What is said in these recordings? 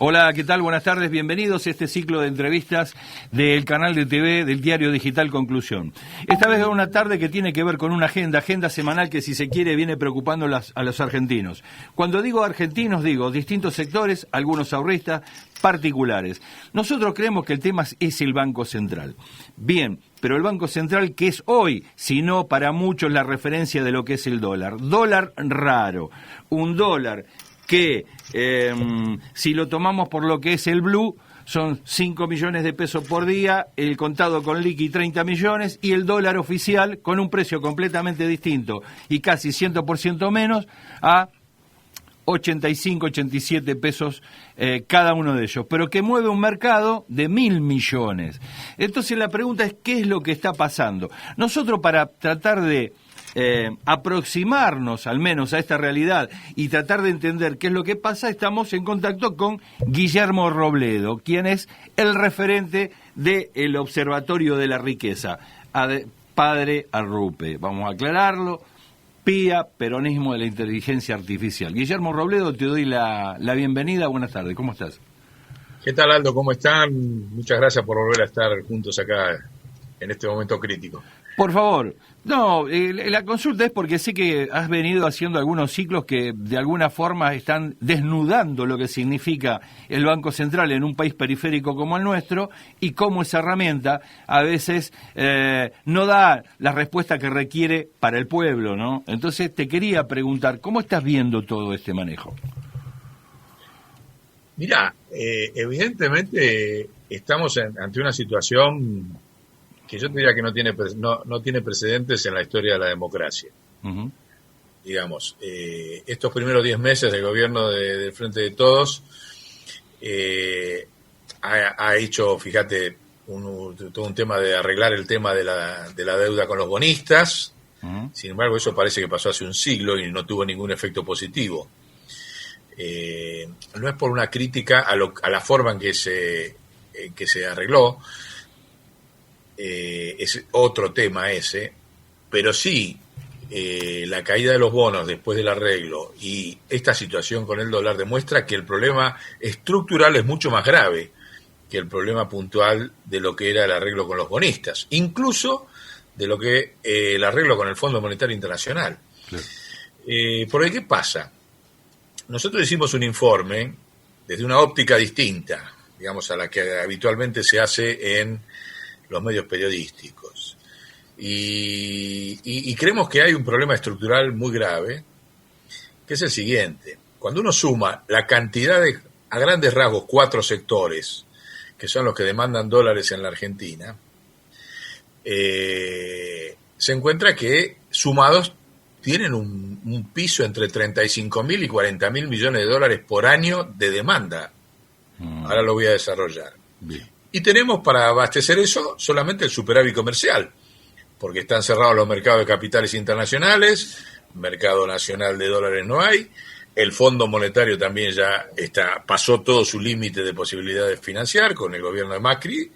Hola, ¿qué tal? Buenas tardes, bienvenidos a este ciclo de entrevistas del canal de TV del diario digital Conclusión. Esta vez es una tarde que tiene que ver con una agenda semanal que, si se quiere, viene preocupando a los argentinos. Cuando digo argentinos, digo distintos sectores, algunos ahorristas, particulares. Nosotros creemos que el tema es el Banco Central. Bien, pero el Banco Central, ¿qué es hoy? Si no, para muchos, la referencia de lo que es el dólar. Dólar raro, un dólar que si lo tomamos por lo que es el blue, son 5 millones de pesos por día, el contado con liqui 30 millones y el dólar oficial con un precio completamente distinto y casi 100% menos a 85, 87 pesos cada uno de ellos, pero que mueve un mercado de 1.000 millones. Entonces la pregunta es, ¿qué es lo que está pasando? Nosotros, para tratar de aproximarnos al menos a esta realidad y tratar de entender qué es lo que pasa, estamos en contacto con Guillermo Robledo, quien es el referente del Observatorio de la Riqueza, padre Arrupe, vamos a aclararlo, PIA, Peronismo de la Inteligencia Artificial. Guillermo Robledo, te doy la bienvenida, buenas tardes, ¿cómo estás? ¿Qué tal, Aldo? ¿Cómo están? Muchas gracias por volver a estar juntos acá en este momento crítico. Por favor, no, la consulta es porque sé que has venido haciendo algunos ciclos que de alguna forma están desnudando lo que significa el Banco Central en un país periférico como el nuestro y cómo esa herramienta a veces no da la respuesta que requiere para el pueblo, ¿no? Entonces te quería preguntar, ¿cómo estás viendo todo este manejo? Mirá, evidentemente estamos ante una situación que yo te diría que no tiene precedentes en la historia de la democracia. Uh-huh. Digamos, estos primeros 10 meses del gobierno del Frente de Todos ha hecho, fíjate, todo un tema de arreglar el tema de la deuda con los bonistas. Uh-huh. Sin embargo, eso parece que pasó hace un siglo y no tuvo ningún efecto positivo. No es por una crítica a la forma en que se arregló, es otro tema ese, pero sí la caída de los bonos después del arreglo y esta situación con el dólar demuestra que el problema estructural es mucho más grave que el problema puntual de lo que era el arreglo con los bonistas, incluso de lo que el arreglo con el Fondo Monetario Internacional. Sí. Porque ¿qué pasa? Nosotros hicimos un informe desde una óptica distinta, digamos, a la que habitualmente se hace en los medios periodísticos. Y creemos que hay un problema estructural muy grave, que es el siguiente. Cuando uno suma la cantidad a grandes rasgos, 4 sectores, que son los que demandan dólares en la Argentina, se encuentra que sumados tienen un piso entre 35.000 y 40.000 millones de dólares por año de demanda. Ahora lo voy a desarrollar. Bien. Y tenemos para abastecer eso solamente el superávit comercial, porque están cerrados los mercados de capitales internacionales, mercado nacional de dólares no hay, el Fondo Monetario también ya pasó todo su límite de posibilidad de financiar con el gobierno de Macri.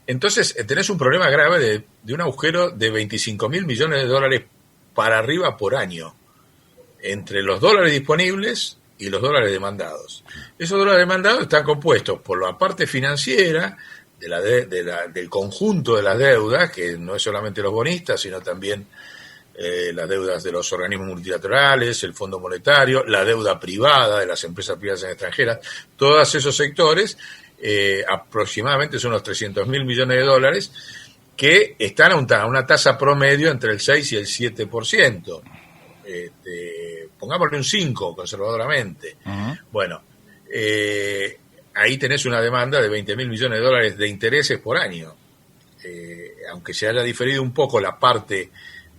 Entonces tenés un problema grave de un agujero de 25.000 millones de dólares para arriba por año, entre los dólares disponibles y los dólares demandados. Esos dólares demandados están compuestos por la parte financiera del conjunto de las deudas, que no es solamente los bonistas, sino también las deudas de los organismos multilaterales, el Fondo Monetario, la deuda privada de las empresas privadas extranjeras. Todos esos sectores aproximadamente son unos 300.000 millones de dólares que están a una tasa promedio entre el 6 y el 7%. Pongámosle un 5 conservadoramente. Uh-huh. Bueno, ahí tenés una demanda de 20.000 millones de dólares de intereses por año. Aunque se haya diferido un poco la parte,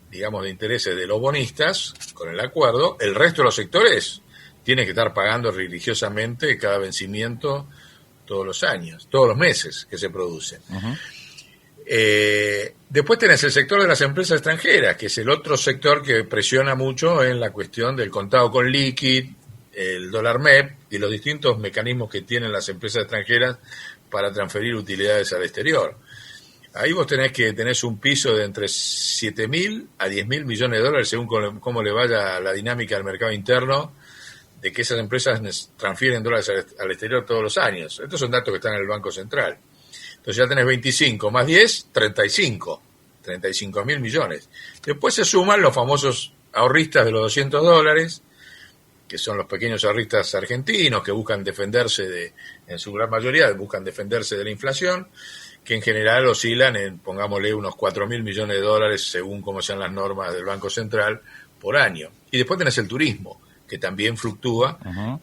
digamos, de intereses de los bonistas con el acuerdo, el resto de los sectores tienen que estar pagando religiosamente cada vencimiento todos los años, todos los meses que se producen. Uh-huh. Después tenés el sector de las empresas extranjeras, que es el otro sector que presiona mucho en la cuestión del contado con liqui, el dólar MEP y los distintos mecanismos que tienen las empresas extranjeras para transferir utilidades al exterior. Ahí vos tenés un piso de entre 7.000 a 10.000 millones de dólares según cómo le vaya la dinámica del mercado interno de que esas empresas transfieren dólares al exterior todos los años. Estos son datos que están en el Banco Central. Entonces ya tenés 25 más 10, 35 mil millones. Después se suman los famosos ahorristas de los $200, que son los pequeños ahorristas argentinos que buscan defenderse en su gran mayoría, buscan defenderse de la inflación, que en general oscilan en, pongámosle, unos 4 mil millones de dólares, según como sean las normas del Banco Central, por año. Y después tenés el turismo, que también fluctúa,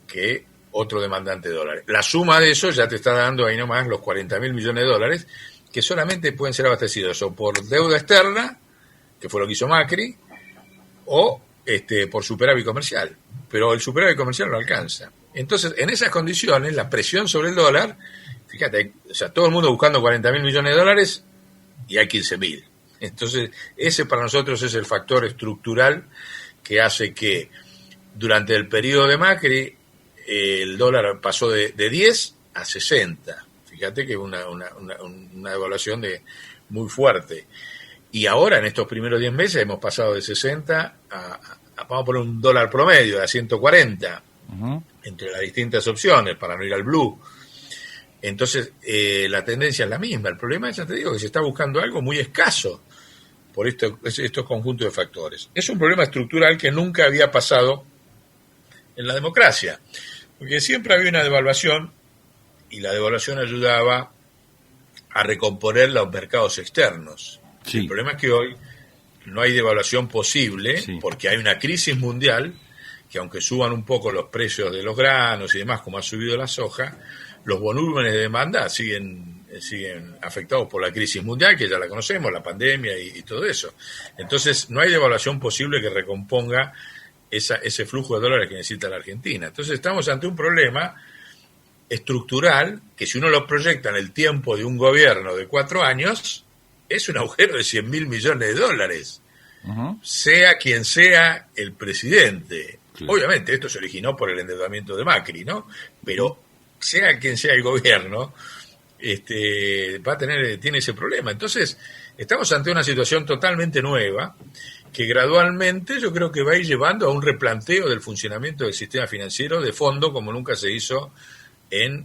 que otro demandante de dólares. La suma de eso ya te está dando ahí nomás los 40 mil millones de dólares, que solamente pueden ser abastecidos o por deuda externa, que fue lo que hizo Macri, o por superávit comercial. Pero el superávit comercial no alcanza. Entonces, en esas condiciones, la presión sobre el dólar, fíjate, o sea, todo el mundo buscando 40 mil millones de dólares y hay 15 mil. Entonces, ese para nosotros es el factor estructural que hace que durante el periodo de Macri el dólar pasó de 10 a 60. Fíjate que es una devaluación muy fuerte. Y ahora, en estos primeros 10 meses, hemos pasado de 60 vamos a poner un dólar promedio, a 140, entre las distintas opciones, para no ir al blue. Entonces, la tendencia es la misma. El problema es, ya te digo, que se está buscando algo muy escaso por estos conjuntos de factores. Es un problema estructural que nunca había pasado en la democracia, porque siempre había una devaluación y la devaluación ayudaba a recomponer los mercados externos. Sí. El problema es que hoy no hay devaluación posible, porque hay una crisis mundial que, aunque suban un poco los precios de los granos y demás, como ha subido la soja, los volúmenes de demanda siguen afectados por la crisis mundial, que ya la conocemos, la pandemia y todo eso. Entonces, no hay devaluación posible que recomponga ese flujo de dólares que necesita la Argentina. Entonces, estamos ante un problema estructural que, si uno lo proyecta en el tiempo de un gobierno de 4 años, es un agujero de 100 mil millones de dólares, sea quien sea el presidente. Claro. Obviamente esto se originó por el endeudamiento de Macri, ¿no? Pero sea quien sea el gobierno, tiene ese problema. Entonces, estamos ante una situación totalmente nueva que gradualmente yo creo que va a ir llevando a un replanteo del funcionamiento del sistema financiero de fondo, como nunca se hizo en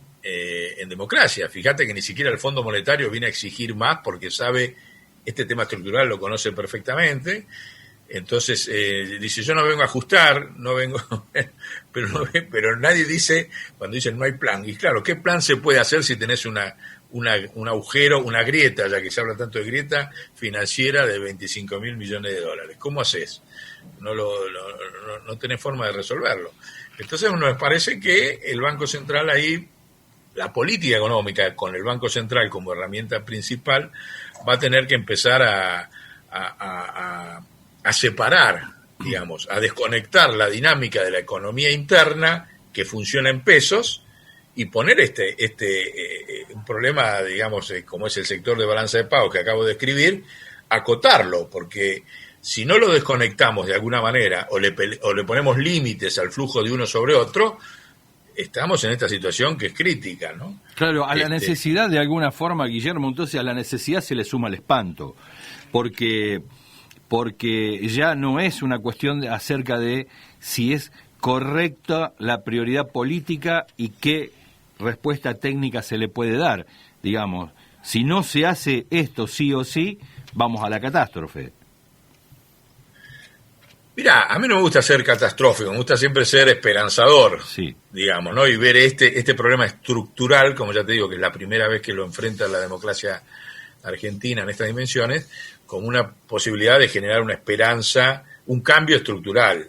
democracia. Fíjate que ni siquiera el Fondo Monetario viene a exigir más, porque sabe este tema estructural, lo conoce perfectamente. Entonces dice, yo no vengo a ajustar, no vengo pero nadie dice, cuando dicen no hay plan, y claro, ¿qué plan se puede hacer si tenés un agujero, una grieta, ya que se habla tanto de grieta financiera, de 25 mil millones de dólares? ¿Cómo haces? No tenés forma de resolverlo. Entonces nos parece que el Banco Central ahí, la política económica con el Banco Central como herramienta principal, va a tener que empezar a separar, digamos, a desconectar la dinámica de la economía interna que funciona en pesos y poner un problema, digamos, como es el sector de balanza de pagos que acabo de describir, acotarlo, porque si no lo desconectamos de alguna manera o le ponemos límites al flujo de uno sobre otro, estamos en esta situación que es crítica, ¿no? Claro, a la necesidad, de alguna forma, Guillermo, entonces a la necesidad se le suma el espanto, porque ya no es una cuestión acerca de si es correcta la prioridad política y qué respuesta técnica se le puede dar. Digamos, si no se hace esto sí o sí, vamos a la catástrofe. Mirá, a mí no me gusta ser catastrófico, me gusta siempre ser esperanzador, sí, digamos, ¿no? Y ver este problema estructural, como ya te digo, que es la primera vez que lo enfrenta la democracia argentina en estas dimensiones, como una posibilidad de generar una esperanza, un cambio estructural,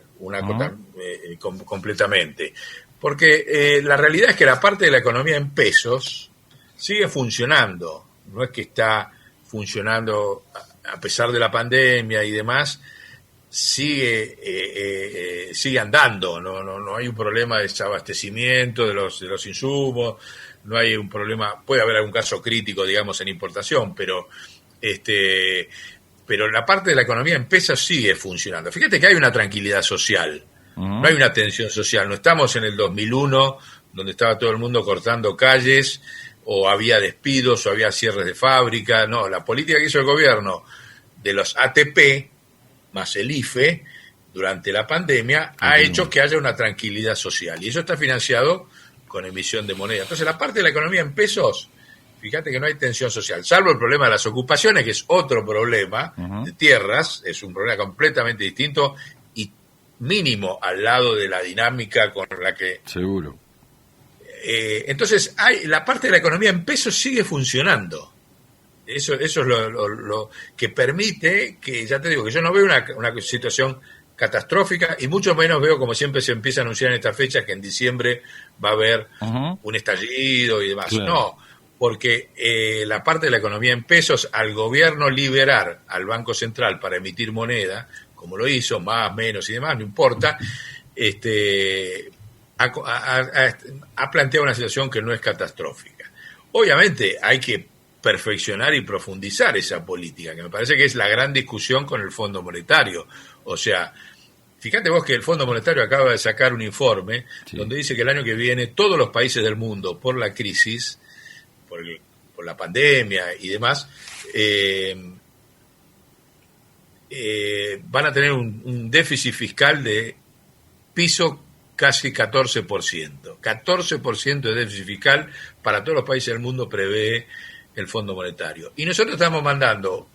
completamente. Porque la realidad es que la parte de la economía en pesos sigue funcionando, no es que está funcionando a pesar de la pandemia y demás, sigue andando, no hay un problema de desabastecimiento de los insumos, no hay un problema, puede haber algún caso crítico, digamos, en importación, pero la parte de la economía en pesos sigue funcionando. Fíjate que hay una tranquilidad social, no hay una tensión social, no estamos en el 2001 donde estaba todo el mundo cortando calles, o había despidos, o había cierres de fábrica. No, la política que hizo el gobierno de los ATP más el IFE durante la pandemia ha hecho que haya una tranquilidad social. Y eso está financiado con emisión de moneda. Entonces, la parte de la economía en pesos, fíjate que no hay tensión social, salvo el problema de las ocupaciones, que es otro problema de tierras, es un problema completamente distinto y mínimo al lado de la dinámica con la que... Seguro. Entonces, la parte de la economía en pesos sigue funcionando. Eso es lo que permite que, ya te digo, que yo no veo una situación catastrófica y mucho menos veo, como siempre se empieza a anunciar en estas fechas, que en diciembre va a haber un estallido y demás. Claro. No, porque la parte de la economía en pesos, al gobierno liberar al Banco Central para emitir moneda, como lo hizo, más, menos y demás, no importa, ha planteado una situación que no es catastrófica. Obviamente hay que perfeccionar y profundizar esa política, que me parece que es la gran discusión con el Fondo Monetario. O sea, fíjate vos que el Fondo Monetario acaba de sacar un informe donde dice que el año que viene todos los países del mundo, por la crisis, por la pandemia y demás, van a tener un déficit fiscal de piso casi 14%. 14% de déficit fiscal para todos los países del mundo prevé el Fondo Monetario. Y nosotros estamos mandando,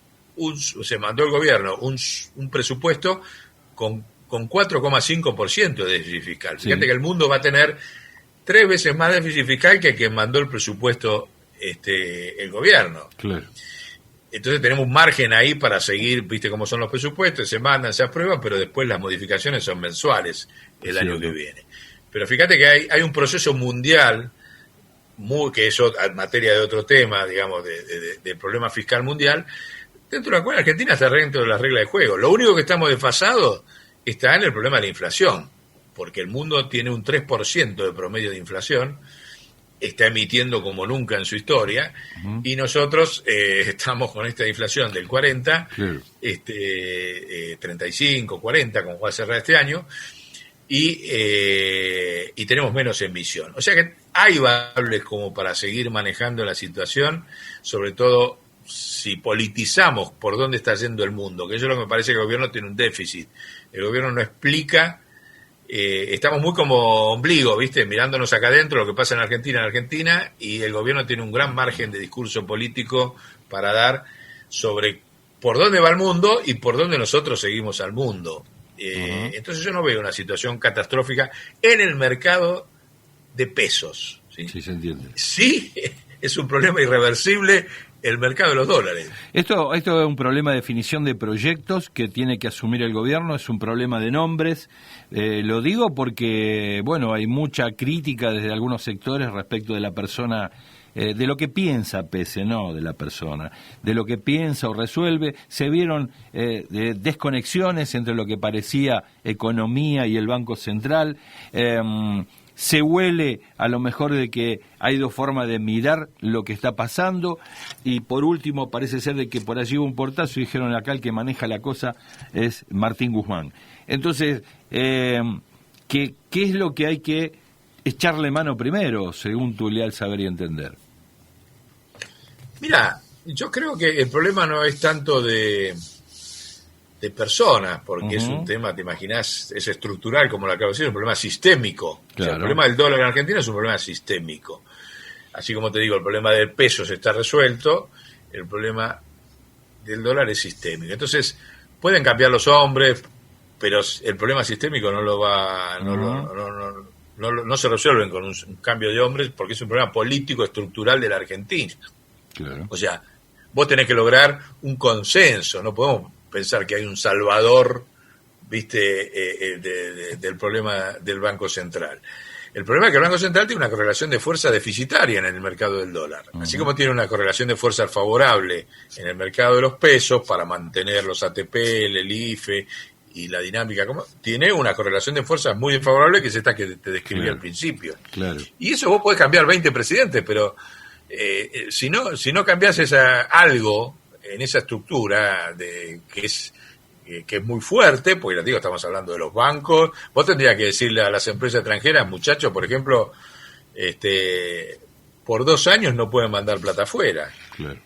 se mandó el gobierno un presupuesto con 4,5% de déficit fiscal. Fíjate que el mundo va a tener 3 veces más déficit fiscal que mandó el presupuesto el gobierno. Claro. Entonces tenemos un margen ahí para seguir, viste cómo son los presupuestos, se mandan, se aprueban, pero después las modificaciones son mensuales el año que viene. Pero fíjate que hay un proceso mundial, que es materia de otro tema, digamos, del problema fiscal mundial, dentro de la cual Argentina está dentro de las reglas de juego. Lo único que estamos desfasados está en el problema de la inflación, porque el mundo tiene un 3% de promedio de inflación, está emitiendo como nunca en su historia, y nosotros estamos con esta inflación del 40, 35, 40, como va a cerrar este año, y tenemos menos emisión. O sea que hay variables como para seguir manejando la situación, sobre todo si politizamos por dónde está yendo el mundo, que eso es lo que me parece que el gobierno tiene un déficit. El gobierno no explica, estamos muy como ombligo, ¿viste? Mirándonos acá adentro lo que pasa en Argentina, y el gobierno tiene un gran margen de discurso político para dar sobre por dónde va el mundo y por dónde nosotros seguimos al mundo. Entonces yo no veo una situación catastrófica en el mercado de pesos. ¿Sí? Sí, se entiende. Sí, es un problema irreversible el mercado de los dólares. Esto es un problema de definición de proyectos que tiene que asumir el gobierno, es un problema de nombres. Lo digo porque, bueno, hay mucha crítica desde algunos sectores respecto de la persona, de lo que piensa Pese, no de la persona, de lo que piensa o resuelve. Se vieron desconexiones entre lo que parecía economía y el Banco Central. Se huele a lo mejor de que hay 2 formas de mirar lo que está pasando, y por último parece ser de que por allí hubo un portazo y dijeron acá el que maneja la cosa es Martín Guzmán. Entonces, ¿qué es lo que hay que echarle mano primero, según tu leal saber y entender? Mira, yo creo que el problema no es tanto de personas, porque es un tema, te imaginás, es estructural, como lo acabo de decir, es un problema sistémico. Claro. O sea, el problema del dólar en Argentina es un problema sistémico. Así como te digo, el problema del peso se está resuelto, el problema del dólar es sistémico. Entonces, pueden cambiar los hombres, pero el problema sistémico no se resuelven con un cambio de hombres, porque es un problema político estructural de la Argentina. Claro. O sea, vos tenés que lograr un consenso, no podemos pensar que hay un salvador, viste, del problema del Banco Central. El problema es que el Banco Central tiene una correlación de fuerza deficitaria en el mercado del dólar, así como tiene una correlación de fuerza favorable en el mercado de los pesos para mantener los ATP, el IFE y la dinámica, tiene una correlación de fuerzas muy desfavorable, que es esta que te describí al principio. Claro. Y eso vos podés cambiar 20 presidentes, pero si no cambiás algo en esa estructura que es muy fuerte, porque les digo, estamos hablando de los bancos, vos tendrías que decirle a las empresas extranjeras, muchachos, por ejemplo, por 2 años no pueden mandar plata afuera. Claro.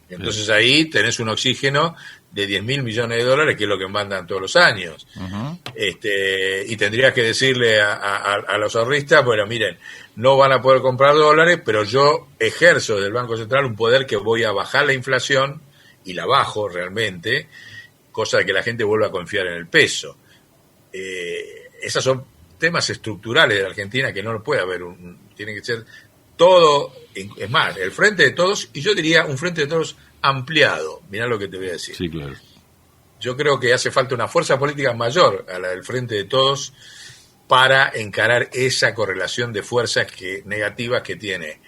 Entonces ahí tenés un oxígeno de 10.000 millones de dólares, que es lo que mandan todos los años. Ujú. Y tendrías que decirle a los ahorristas, bueno, miren, no van a poder comprar dólares, pero yo ejerzo desde el Banco Central un poder que voy a bajar la inflación, y la bajo realmente, cosa de que la gente vuelva a confiar en el peso. Esos son temas estructurales de la Argentina que no lo puede haber, tiene que ser todo, es más, el frente de todos, y yo diría un frente de todos ampliado. Mirá lo que te voy a decir. Sí, claro. Yo creo que hace falta una fuerza política mayor a la del frente de todos para encarar esa correlación de fuerzas negativas que tiene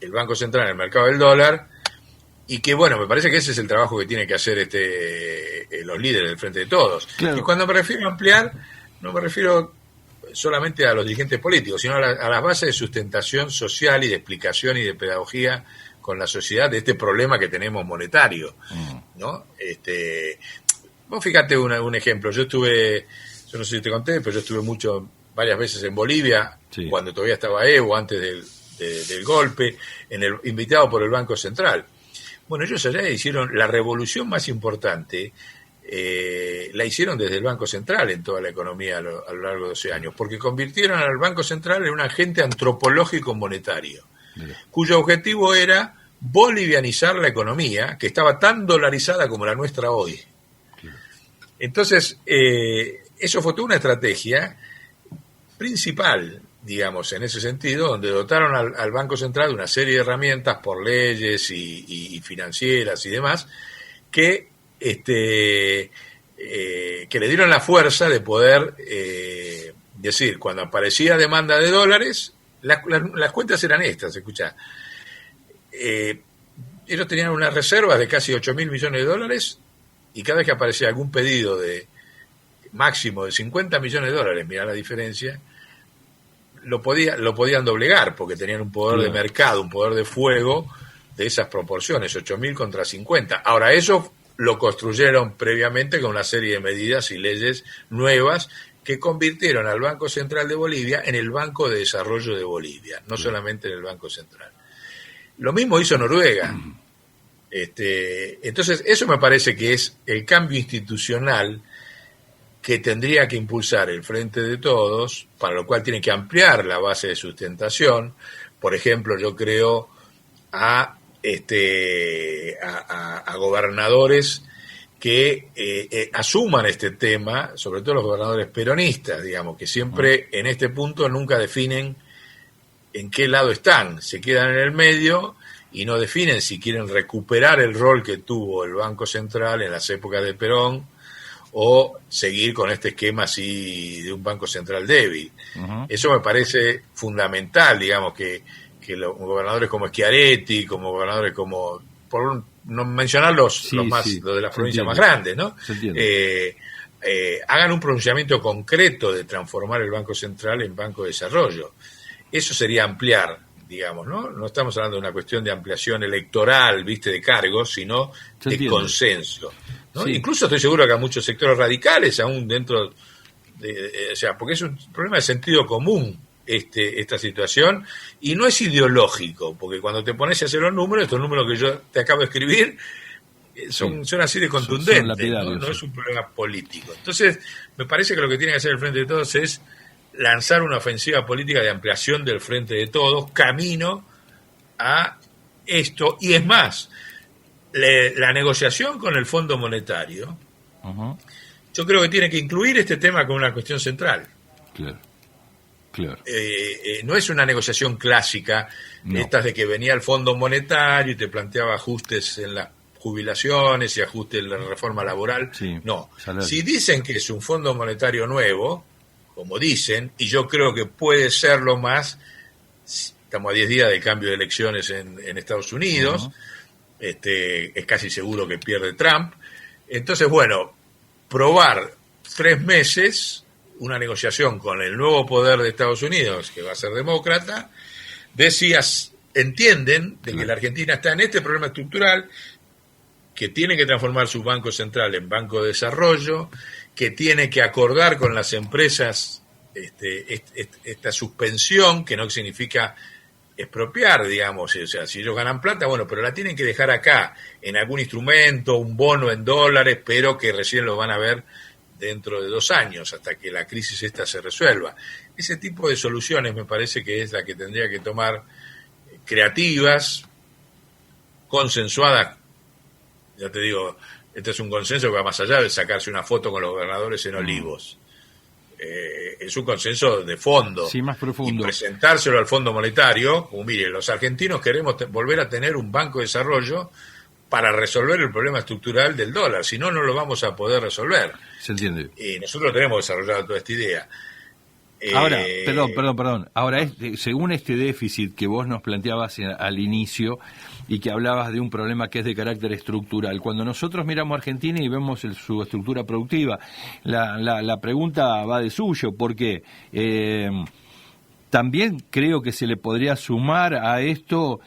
el Banco Central en el mercado del dólar, y que, bueno, me parece que ese es el trabajo que tiene que hacer los líderes del frente de todos. Claro. Y cuando me refiero a ampliar, no me refiero solamente a los dirigentes políticos, sino a las bases de sustentación social y de explicación y de pedagogía con la sociedad de este problema que tenemos monetario, ¿no? Vos fíjate un ejemplo. Yo no sé si te conté, pero yo estuve varias veces en Bolivia, sí, cuando todavía estaba Evo, antes del golpe, invitado por el Banco Central. Bueno, ellos allá hicieron la revolución más importante, la hicieron desde el Banco Central en toda la economía a lo largo de 12 años, porque convirtieron al Banco Central en un agente antropológico monetario, cuyo objetivo era bolivianizar la economía, que estaba tan dolarizada como la nuestra hoy. Entonces, eso fue toda una estrategia principal, digamos, en ese sentido, donde dotaron al Banco Central de una serie de herramientas por leyes y financieras y demás, que le dieron la fuerza de poder decir, cuando aparecía demanda de dólares, las cuentas eran estas, escuchá. Ellos tenían unas reservas de casi 8.000 millones de dólares, y cada vez que aparecía algún pedido de máximo de 50 millones de dólares, mirá la diferencia, lo podían doblegar, porque tenían un poder de mercado, un poder de fuego de esas proporciones, 8.000 contra 50. Ahora, eso lo construyeron previamente con una serie de medidas y leyes nuevas que convirtieron al Banco Central de Bolivia en el Banco de Desarrollo de Bolivia, no solamente en el Banco Central. Lo mismo hizo Noruega. Entonces, eso me parece que es el cambio institucional que tendría que impulsar el Frente de Todos, para lo cual tiene que ampliar la base de sustentación. Por ejemplo, yo creo a gobernadores que asuman este tema, sobre todo los gobernadores peronistas, digamos, que siempre en este punto nunca definen en qué lado están, se quedan en el medio y no definen si quieren recuperar el rol que tuvo el Banco Central en las épocas de Perón, o seguir con este esquema así de un Banco Central débil. Eso me parece fundamental, digamos, que los gobernadores como Schiaretti, como gobernadores como, por no mencionar los de las provincias más grandes, ¿no? Hagan un pronunciamiento concreto de transformar el Banco Central en Banco de Desarrollo. Eso sería ampliar, digamos, ¿no? No estamos hablando de una cuestión de ampliación electoral, viste, de cargos, sino de consenso, ¿no? Sí. Incluso estoy seguro que a muchos sectores radicales, aún dentro o sea, porque es un problema de sentido común esta situación, y no es ideológico, porque cuando te pones a hacer los números, estos números que yo te acabo de escribir son así de contundentes, no es un problema político. Entonces, me parece que lo que tiene que hacer el Frente de Todos es lanzar una ofensiva política de ampliación del Frente de Todos, camino a esto, y es más, la negociación con el Fondo Monetario, yo creo que tiene que incluir este tema como una cuestión central. Claro. No es una negociación clásica, estas de que venía el Fondo Monetario y te planteaba ajustes en las jubilaciones y ajustes en la reforma laboral. No, si dicen que es un Fondo Monetario nuevo, como dicen, y yo creo que puede serlo más, estamos a 10 días del cambio de elecciones en Estados Unidos, es casi seguro que pierde Trump. Entonces, bueno, probar 3 meses una negociación con el nuevo poder de Estados Unidos, que va a ser demócrata, entienden de que la Argentina está en este problema estructural, que tiene que transformar su Banco Central en Banco de Desarrollo, que tiene que acordar con las empresas esta suspensión, que no significa expropiar, digamos, o sea, si ellos ganan plata, bueno, pero la tienen que dejar acá, en algún instrumento, un bono en dólares, pero que recién lo van a ver dentro de 2 años, hasta que la crisis esta se resuelva. Ese tipo de soluciones me parece que es la que tendría que tomar, creativas, consensuadas. Ya te digo, este es un consenso que va más allá de sacarse una foto con los gobernadores en Olivos. Es un consenso de fondo, sí, más profundo. Y presentárselo al Fondo Monetario, como mire, los argentinos queremos volver a tener un banco de desarrollo para resolver el problema estructural del dólar, si no, no lo vamos a poder resolver. Se entiende. Y nosotros tenemos desarrollado toda esta idea. Ahora, perdón. Ahora, según este déficit que vos nos planteabas al inicio y que hablabas de un problema que es de carácter estructural, cuando nosotros miramos a Argentina y vemos su estructura productiva, la pregunta va de suyo, porque también creo que se le podría sumar a esto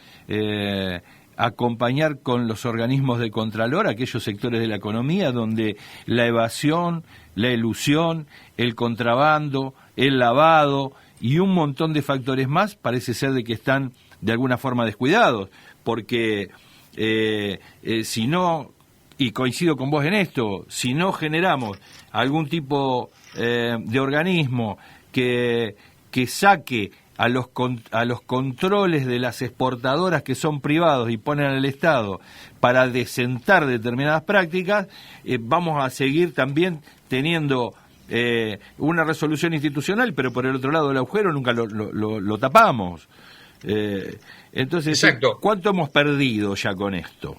acompañar con los organismos de contralor aquellos sectores de la economía donde la evasión, la elusión, el contrabando, el lavado y un montón de factores más parece ser de que están de alguna forma descuidados, porque si no, y coincido con vos en esto, si no generamos algún tipo de organismo que saque a los controles de las exportadoras que son privados y ponen al Estado para desentar determinadas prácticas, vamos a seguir también teniendo una resolución institucional, pero por el otro lado del agujero nunca lo tapamos. Entonces, exacto. ¿Cuánto hemos perdido ya con esto?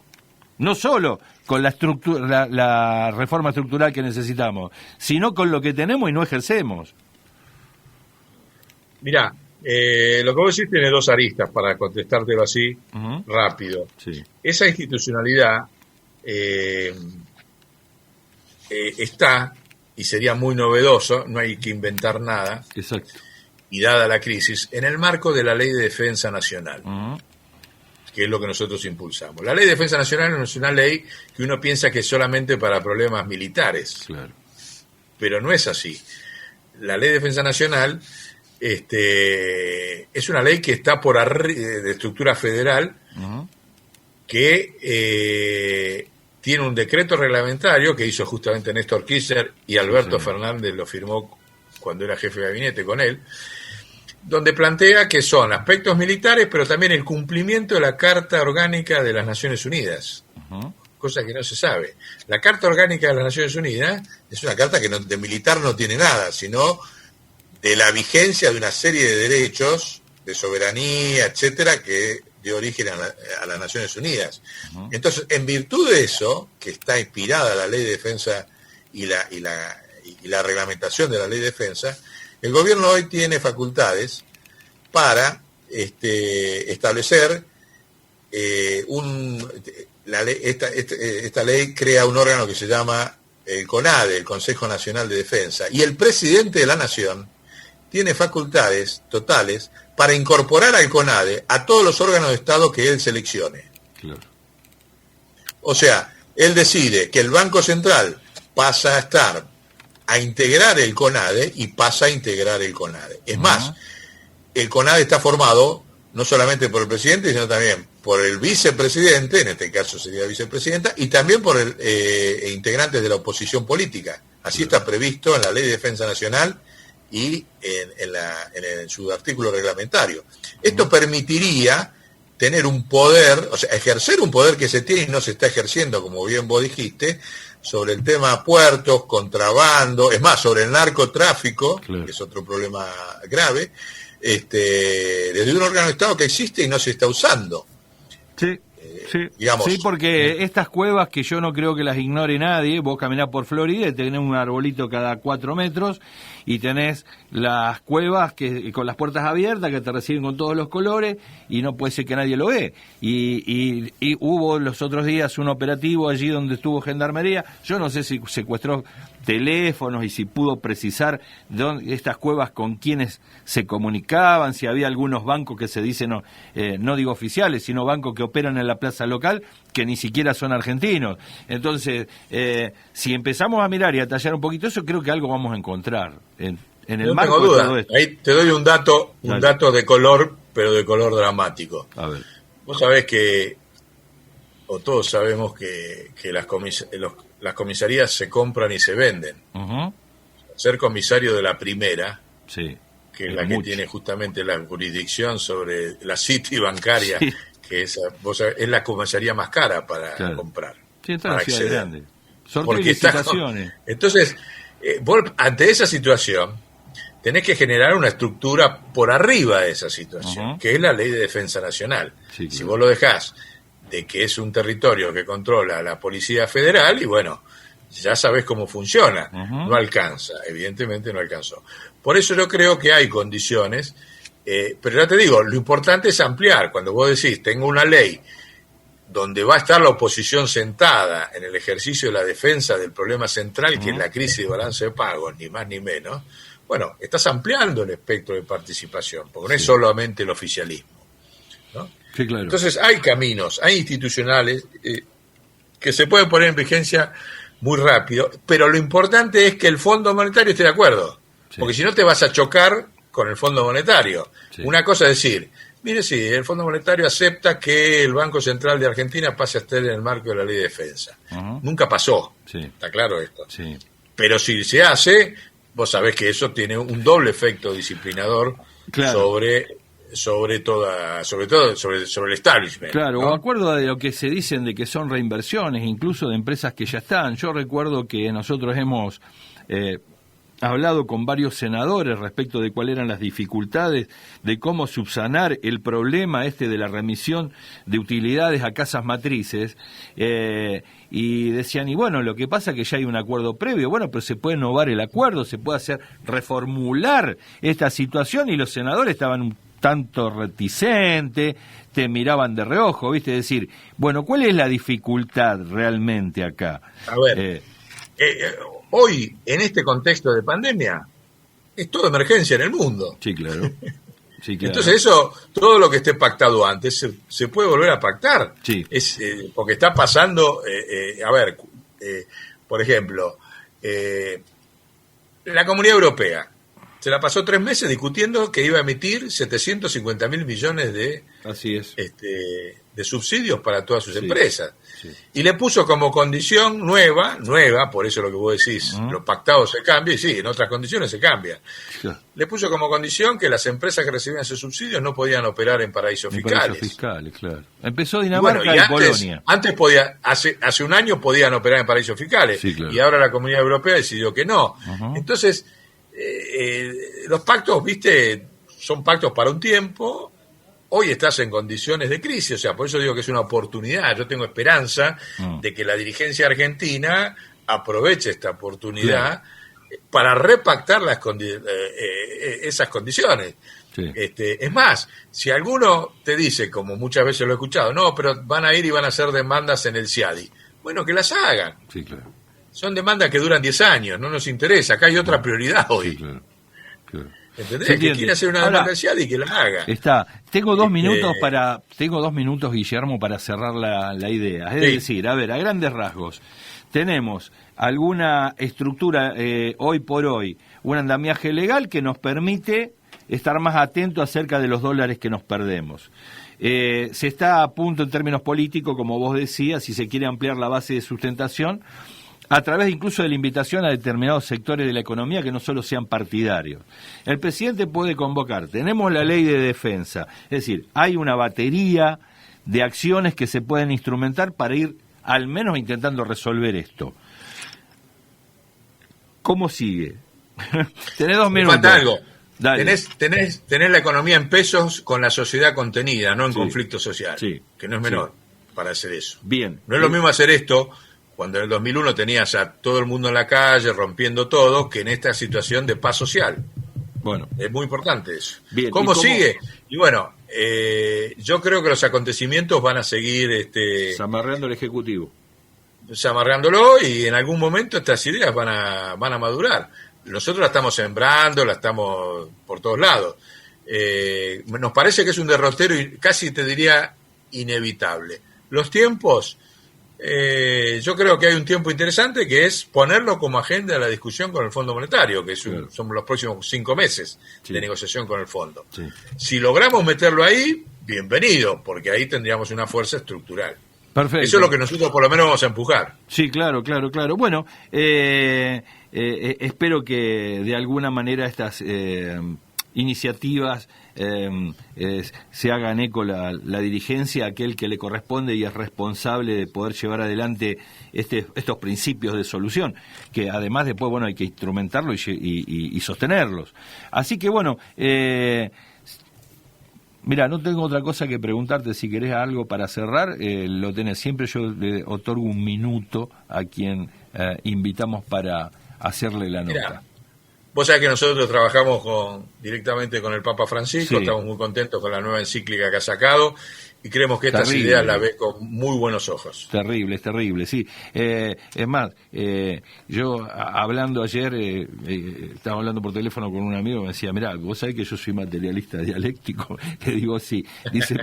No solo con la reforma estructural que necesitamos, sino con lo que tenemos y no ejercemos. Mirá, lo que vos decís tiene 2 aristas para contestártelo así, rápido. Sí. Esa institucionalidad está, y sería muy novedoso, no hay que inventar nada. Exacto. Y dada la crisis, en el marco de la Ley de Defensa Nacional, que es lo que nosotros impulsamos. La Ley de Defensa Nacional no es una ley que uno piensa que es solamente para problemas militares, claro, pero no es así. La Ley de Defensa Nacional es una ley que está por arriba de estructura federal, que tiene un decreto reglamentario que hizo justamente Néstor Kirchner y Alberto Fernández lo firmó cuando era jefe de gabinete con él, donde plantea que son aspectos militares, pero también el cumplimiento de la Carta Orgánica de las Naciones Unidas, cosa que no se sabe. La Carta Orgánica de las Naciones Unidas es una carta que de militar no tiene nada, sino de la vigencia de una serie de derechos, de soberanía, etcétera, que dio origen a las Naciones Unidas. Entonces, en virtud de eso, que está inspirada la Ley de Defensa y la reglamentación de la Ley de Defensa, el gobierno hoy tiene facultades para establecer esta ley crea un órgano que se llama el CONADE, el Consejo Nacional de Defensa, y el presidente de la Nación tiene facultades totales para incorporar al CONADE a todos los órganos de Estado que él seleccione. Claro. O sea, él decide que el Banco Central pasa a integrar el CONADE y pasa a integrar el CONADE. Es más, el CONADE está formado no solamente por el presidente, sino también por el vicepresidente, en este caso sería vicepresidenta, y también por integrantes de la oposición política. Así está previsto en la Ley de Defensa Nacional y en su artículo reglamentario. Esto permitiría tener un poder, o sea, ejercer un poder que se tiene y no se está ejerciendo, como bien vos dijiste, sobre el tema puertos, contrabando, es más, sobre el narcotráfico, claro, que es otro problema grave, desde un órgano de Estado que existe y no se está usando. Sí. Sí, porque estas cuevas que yo no creo que las ignore nadie, vos caminás por Florida y tenés un arbolito cada 4 metros y tenés las cuevas que con las puertas abiertas que te reciben con todos los colores y no puede ser que nadie lo ve. Y hubo los otros días un operativo allí donde estuvo Gendarmería, yo no sé si secuestró teléfonos y si pudo precisar estas cuevas con quienes se comunicaban, si había algunos bancos que se dicen, no digo oficiales, sino bancos que operan en la plaza local, que ni siquiera son argentinos. Entonces, si empezamos a mirar y a tallar un poquito eso, creo que algo vamos a encontrar en el marco de todo esto. Ahí te doy un dato de color pero de color dramático. A ver. Vos sabés que, o todos sabemos que las comisarías se compran y se venden. Uh-huh. Ser comisario de la primera, sí, que es la que tiene justamente la jurisdicción sobre la City bancaria, sí, que vos sabés, es la comisaría más cara para comprar. Sí, está en la ciudad grande. Sorteo y licitaciones. Entonces, vos ante esa situación tenés que generar una estructura por arriba de esa situación, que es la Ley de Defensa Nacional. Sí, claro. Si vos lo dejás de que es un territorio que controla la Policía Federal, y bueno, ya sabés cómo funciona, no alcanza, evidentemente no alcanzó. Por eso yo creo que hay condiciones, pero ya te digo, lo importante es ampliar. Cuando vos decís, tengo una ley donde va a estar la oposición sentada en el ejercicio de la defensa del problema central, que es la crisis de balance de pagos, ni más ni menos, bueno, estás ampliando el espectro de participación, porque no es solamente el oficialismo, ¿no? Sí, claro. Entonces hay caminos, hay institucionales que se pueden poner en vigencia muy rápido, pero lo importante es que el Fondo Monetario esté de acuerdo, porque si no te vas a chocar con el Fondo Monetario. Sí. Una cosa es decir, mire, sí, el Fondo Monetario acepta que el Banco Central de Argentina pase a estar en el marco de la Ley de Defensa. Nunca pasó, está claro esto. Sí. Pero si se hace, vos sabés que eso tiene un doble efecto disciplinador sobre todo el establishment. Claro, ¿no? o acuerdo de lo que se dicen de que son reinversiones, incluso de empresas que ya están. Yo recuerdo que nosotros hemos hablado con varios senadores respecto de cuáles eran las dificultades de cómo subsanar el problema de la remisión de utilidades a casas matrices, y decían, y bueno, lo que pasa es que ya hay un acuerdo previo, bueno, pero se puede innovar el acuerdo, se puede hacer reformular esta situación, y los senadores estaban un tanto reticentes, te miraban de reojo, ¿viste? Es decir, bueno, ¿cuál es la dificultad realmente acá? A ver, hoy, en este contexto de pandemia, es todo emergencia en el mundo. Sí, claro. Sí, claro. Entonces eso, todo lo que esté pactado antes, se puede volver a pactar. Sí. Porque está pasando, por ejemplo, la Comunidad Europea se la pasó 3 meses discutiendo que iba a emitir 750.000 millones de subsidios para todas sus empresas. Sí. Y le puso como condición nueva, por eso lo que vos decís, lo pactado se cambia, y sí, en otras condiciones se cambia. Sí. Le puso como condición que las empresas que recibían esos subsidios no podían operar en paraísos fiscales. Paraísos fiscales, claro. Empezó Dinamarca y Polonia. Antes hace un año podían operar en paraísos fiscales, sí, claro. Y ahora la Comunidad Europea decidió que no. Entonces, los pactos, viste, son pactos para un tiempo. Hoy estás en condiciones de crisis, o sea, por eso digo que es una oportunidad. Yo tengo esperanza de que la dirigencia argentina aproveche esta oportunidad para repactar esas condiciones. Sí. Es más, si alguno te dice, como muchas veces lo he escuchado, no, pero van a ir y van a hacer demandas en el CIADI, bueno, que las hagan. Sí, claro. Son demandas que duran 10 años, no nos interesa, acá hay otra prioridad hoy. Sí, claro. ¿Entendés? Que quiere hacer una demanda y que la haga. Tengo 2 minutos, Guillermo, para cerrar la idea. Es decir, a ver, a grandes rasgos, tenemos alguna estructura hoy por hoy, un andamiaje legal que nos permite estar más atentos acerca de los dólares que nos perdemos. Se está a punto en términos políticos, como vos decías, si se quiere ampliar la base de sustentación, a través incluso de la invitación a determinados sectores de la economía que no solo sean partidarios. El presidente puede convocar, tenemos la ley de defensa, es decir, hay una batería de acciones que se pueden instrumentar para ir al menos intentando resolver esto. ¿Cómo sigue? Tenés 2 minutos. Falta algo. Tenés la economía en pesos con la sociedad contenida, no en conflicto social, que no es menor para hacer eso. Bien. No es lo mismo hacer esto cuando en el 2001 tenías a todo el mundo en la calle rompiendo todo, que en esta situación de paz social. Bueno, es muy importante eso. Bien. ¿Cómo sigue? Y bueno, yo creo que los acontecimientos van a seguir zamarreando el Ejecutivo. Zamarreándolo, y en algún momento estas ideas van a madurar. Nosotros la estamos sembrando, la estamos por todos lados. Nos parece que es un derrotero y casi te diría inevitable. Los tiempos yo creo que hay un tiempo interesante que es ponerlo como agenda de la discusión con el Fondo Monetario, que son los próximos 5 meses de negociación con el Fondo. Sí. Si logramos meterlo ahí, bienvenido, porque ahí tendríamos una fuerza estructural. Perfecto. Eso es lo que nosotros por lo menos vamos a empujar. Sí, claro. Bueno, espero que de alguna manera estas iniciativas se hagan eco la dirigencia, aquel que le corresponde y es responsable de poder llevar adelante estos principios de solución, que además después, bueno, hay que instrumentarlos y sostenerlos. Así que, bueno, mira, no tengo otra cosa que preguntarte. Si querés algo para cerrar, lo tenés. Siempre yo le otorgo un minuto a quien invitamos para hacerle la nota. Mirá, vos sabés que nosotros trabajamos directamente con el Papa Francisco, sí. Estamos muy contentos con la nueva encíclica que ha sacado y creemos que estas ideas las ve con muy buenos ojos. Es terrible, sí. Es más, yo hablando ayer, estaba hablando por teléfono con un amigo, me decía, mirá, vos sabés que yo soy materialista dialéctico. Le digo, sí. Dice,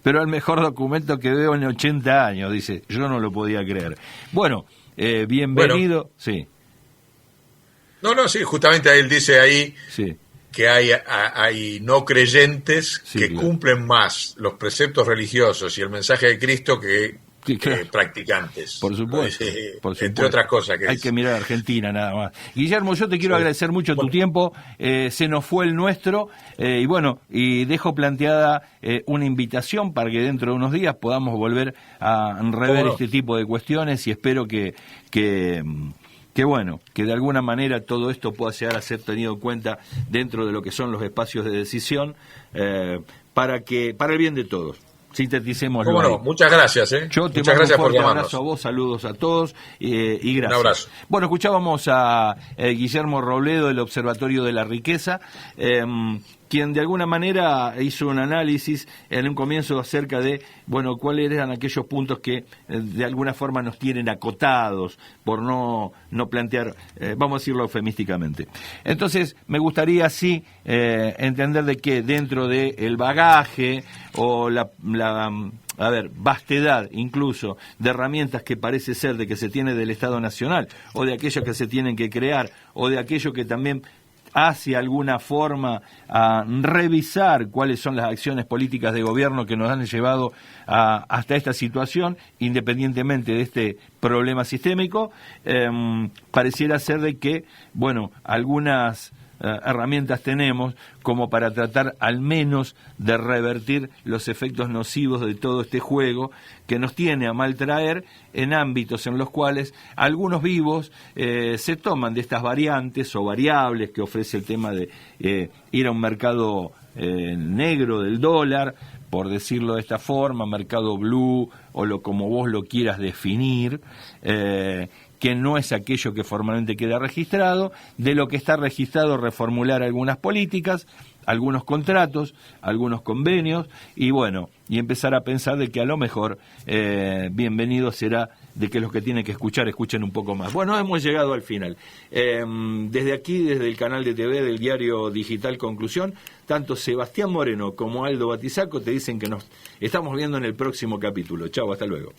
pero el mejor documento que veo en 80 años, dice, yo no lo podía creer. Bueno, bienvenido, bueno, sí. No, sí, justamente él dice ahí sí. que hay no creyentes que claro. cumplen más los preceptos religiosos y el mensaje de Cristo que practicantes. Por supuesto. Entre otras cosas. Hay que mirar a Argentina nada más. Guillermo, yo te quiero agradecer mucho tu tiempo. Se nos fue el nuestro. Y bueno, y dejo planteada una invitación para que dentro de unos días podamos volver a rever este tipo de cuestiones y espero que bueno, que de alguna manera todo esto pueda llegar a ser tenido en cuenta dentro de lo que son los espacios de decisión para el bien de todos. Sinteticémoslo. Bueno, muchas gracias. Muchas gracias por llamarnos. Un abrazo a vos, saludos a todos y gracias. Un abrazo. Bueno, escuchábamos a Guillermo Robledo del Observatorio de la Riqueza, quien de alguna manera hizo un análisis en un comienzo acerca de, bueno, cuáles eran aquellos puntos que de alguna forma nos tienen acotados por no plantear, vamos a decirlo eufemísticamente. Entonces, me gustaría sí entender de que dentro del bagaje o la vastedad incluso de herramientas que parece ser de que se tiene del Estado Nacional o de aquellas que se tienen que crear o de aquello que también hace alguna forma a revisar cuáles son las acciones políticas de gobierno que nos han llevado hasta esta situación, independientemente de este problema sistémico, pareciera ser de que, bueno, algunas herramientas tenemos como para tratar al menos de revertir los efectos nocivos de todo este juego que nos tiene a maltraer en ámbitos en los cuales algunos vivos se toman de estas variantes o variables que ofrece el tema de ir a un mercado negro del dólar, por decirlo de esta forma, mercado blue o como vos lo quieras definir, que no es aquello que formalmente queda registrado, de lo que está registrado reformular algunas políticas, algunos contratos, algunos convenios, y bueno, y empezar a pensar de que a lo mejor bienvenido será de que los que tienen que escuchar escuchen un poco más. Bueno, hemos llegado al final. Desde aquí, desde el canal de TV del diario digital Conclusión, tanto Sebastián Moreno como Aldo Batizaco te dicen que nos estamos viendo en el próximo capítulo. Chau, hasta luego.